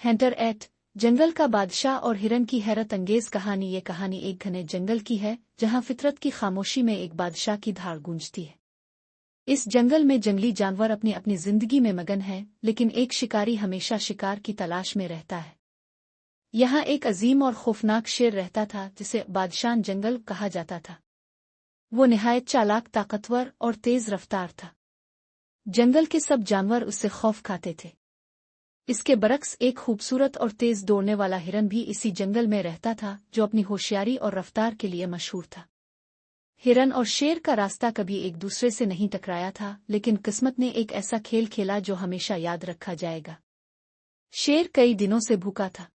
हैंटर eight जंगल का बादशाह और हिरन की हैरत अंगेज कहानी। ये कहानी एक घने जंगल की है जहां फितरत की खामोशी में एक बादशाह की धाड़ गूंजती है। इस जंगल में जंगली जानवर अपनी अपनी जिंदगी में मगन है, लेकिन एक शिकारी हमेशा शिकार की तलाश में रहता है। यहाँ एक अजीम और खौफनाक शेर रहता था जिसे बादशाह जंगल कहा जाता था। वो निहायत चालाक, ताकतवर और तेज रफ्तार था। जंगल के सब जानवर उससे खौफ खाते थे। इसके बरक्स एक खूबसूरत और तेज दौड़ने वाला हिरन भी इसी जंगल में रहता था, जो अपनी होशियारी और रफ्तार के लिए मशहूर था। हिरन और शेर का रास्ता कभी एक दूसरे से नहीं टकराया था, लेकिन किस्मत ने एक ऐसा खेल खेला जो हमेशा याद रखा जाएगा। शेर कई दिनों से भूखा था।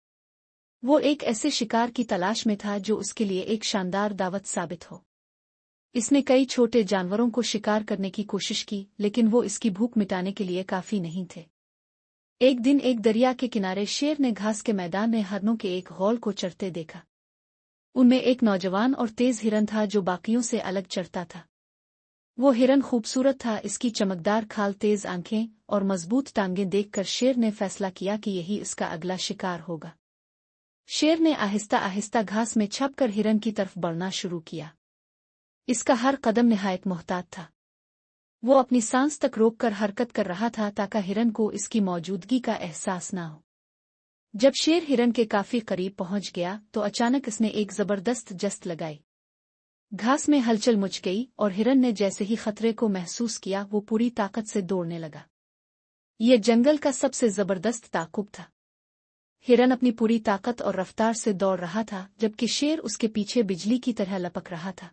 वो एक ऐसे शिकार की तलाश में था जो उसके लिए एक शानदार दावत साबित हो। इसने कई छोटे जानवरों को शिकार करने की कोशिश की, लेकिन वो इसकी भूख मिटाने के लिए काफी नहीं थे। एक दिन एक दरिया के किनारे शेर ने घास के मैदान में हिरनों के एक गौल को चरते देखा। उनमें एक नौजवान और तेज हिरन था जो बाकियों से अलग चरता था। वो हिरन खूबसूरत था, इसकी चमकदार खाल, तेज आंखें और मजबूत टांगें देखकर शेर ने फैसला किया कि यही इसका अगला शिकार होगा। शेर ने आहिस्ता आहिस्ता घास में छपकर हिरन की तरफ बढ़ना शुरू किया। इसका हर कदम निहायत मोहतात था। वो अपनी सांस तक रोककर हरकत कर रहा था ताकि हिरन को इसकी मौजूदगी का एहसास न हो। जब शेर हिरन के काफी करीब पहुंच गया तो अचानक इसने एक जबरदस्त जस्त लगाई। घास में हलचल मच गई और हिरन ने जैसे ही खतरे को महसूस किया वो पूरी ताकत से दौड़ने लगा। ये जंगल का सबसे जबरदस्त ताकुब था। हिरन अपनी पूरी ताकत और रफ्तार से दौड़ रहा था, जबकि शेर उसके पीछे बिजली की तरह लपक रहा था।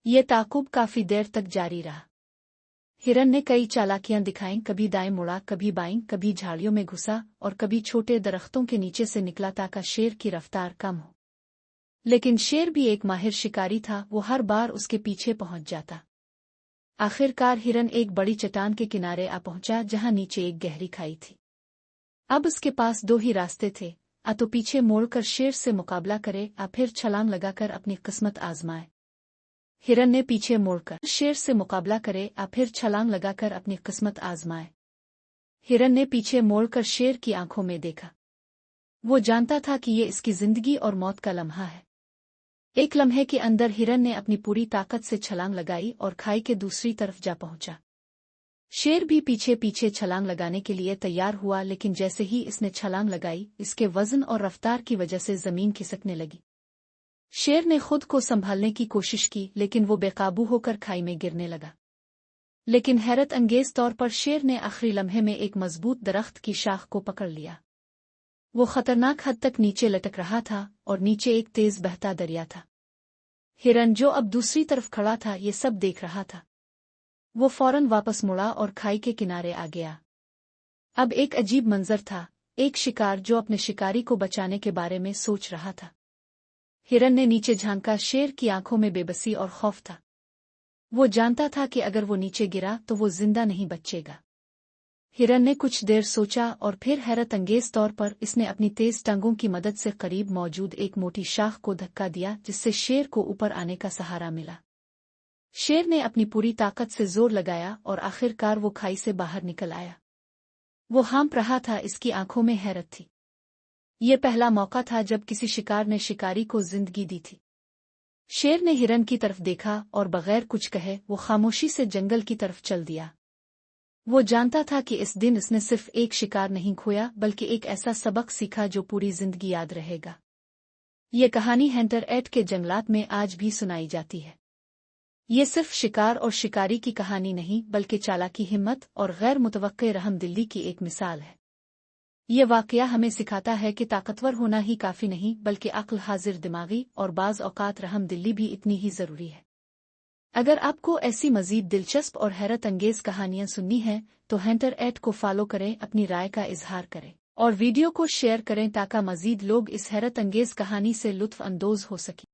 ये ताकुब काफी देर तक जारी रहा। हिरन ने कई चालाकियां दिखाईं, कभी दाएं मुड़ा, कभी बाईं, कभी झाड़ियों में घुसा और कभी छोटे दरख्तों के नीचे से निकला ताकि शेर की रफ्तार कम हो। लेकिन शेर भी एक माहिर शिकारी था, वो हर बार उसके पीछे पहुंच जाता। आखिरकार हिरन एक बड़ी चट्टान के किनारे आ पहुंचा जहां नीचे एक गहरी खाई थी। अब उसके पास दो ही रास्ते थे, आ तो पीछे मोड़कर शेर से मुकाबला करे, आ फिर छलांग लगाकर अपनी किस्मत आजमाए। हिरन ने पीछे मोड़कर शेर से मुकाबला करे, आ फिर छलांग लगाकर अपनी किस्मत आजमाए। हिरन ने पीछे मोड़कर शेर की आंखों में देखा। वो जानता था कि ये इसकी जिंदगी और मौत का लम्हा है। एक लम्हे के अंदर हिरन ने अपनी पूरी ताकत से छलांग लगाई और खाई के दूसरी तरफ जा पहुंचा। शेर भी पीछे पीछे छलांग लगाने के लिए तैयार हुआ, लेकिन जैसे ही इसने छलांग लगाई, इसके वजन और रफ्तार की वजह से जमीन खिसकने लगी। शेर ने खुद को संभालने की कोशिश की, लेकिन वो बेकाबू होकर खाई में गिरने लगा। लेकिन हैरत अंगेज तौर पर शेर ने आखिरी लम्हे में एक मजबूत दरख्त की शाख को पकड़ लिया। वो खतरनाक हद तक नीचे लटक रहा था और नीचे एक तेज बहता दरिया था। हिरन, जो अब दूसरी तरफ खड़ा था, ये सब देख रहा था। वो फौरन वापस मुड़ा और खाई के किनारे आ गया। अब एक अजीब मंजर था, एक शिकार जो अपने शिकारी को बचाने के बारे में सोच रहा था। हिरन ने नीचे झांका। शेर की आंखों में बेबसी और खौफ था। वो जानता था कि अगर वो नीचे गिरा तो वो जिंदा नहीं बचेगा। हिरन ने कुछ देर सोचा और फिर हैरत अंगेज तौर पर इसने अपनी तेज टांगों की मदद से करीब मौजूद एक मोटी शाख को धक्का दिया, जिससे शेर को ऊपर आने का सहारा मिला। शेर ने अपनी पूरी ताकत से जोर लगाया और आखिरकार वो खाई से बाहर निकल आया। वो हाँफ रहा था, इसकी आंखों में हैरत थी। ये पहला मौका था जब किसी शिकार ने शिकारी को जिंदगी दी थी। शेर ने हिरन की तरफ देखा और बगैर कुछ कहे वो खामोशी से जंगल की तरफ चल दिया। वो जानता था कि इस दिन उसने सिर्फ एक शिकार नहीं खोया, बल्कि एक ऐसा सबक सीखा जो पूरी जिंदगी याद रहेगा। ये कहानी हैंटर एट के जंगलात में आज भी सुनाई जाती है। ये सिर्फ शिकार और शिकारी की कहानी नहीं, बल्कि चालाकी, हिम्मत और गैर मुतवक्के रहमदिली की एक मिसाल है। ये वाकया हमें सिखाता है कि ताकतवर होना ही काफी नहीं, बल्कि अक्ल, हाजिर दिमागी और बाज औकात रहमदिली भी इतनी ही जरूरी है। अगर आपको ऐसी मजीद दिलचस्प और हैरत अंगेज कहानियां सुननी हैं तो हैंटर एट को फॉलो करें, अपनी राय का इजहार करें और वीडियो को शेयर करें ताकि मजीद लोग इस हैरत अंगेज कहानी से लुत्फ अंदोज हो सकें।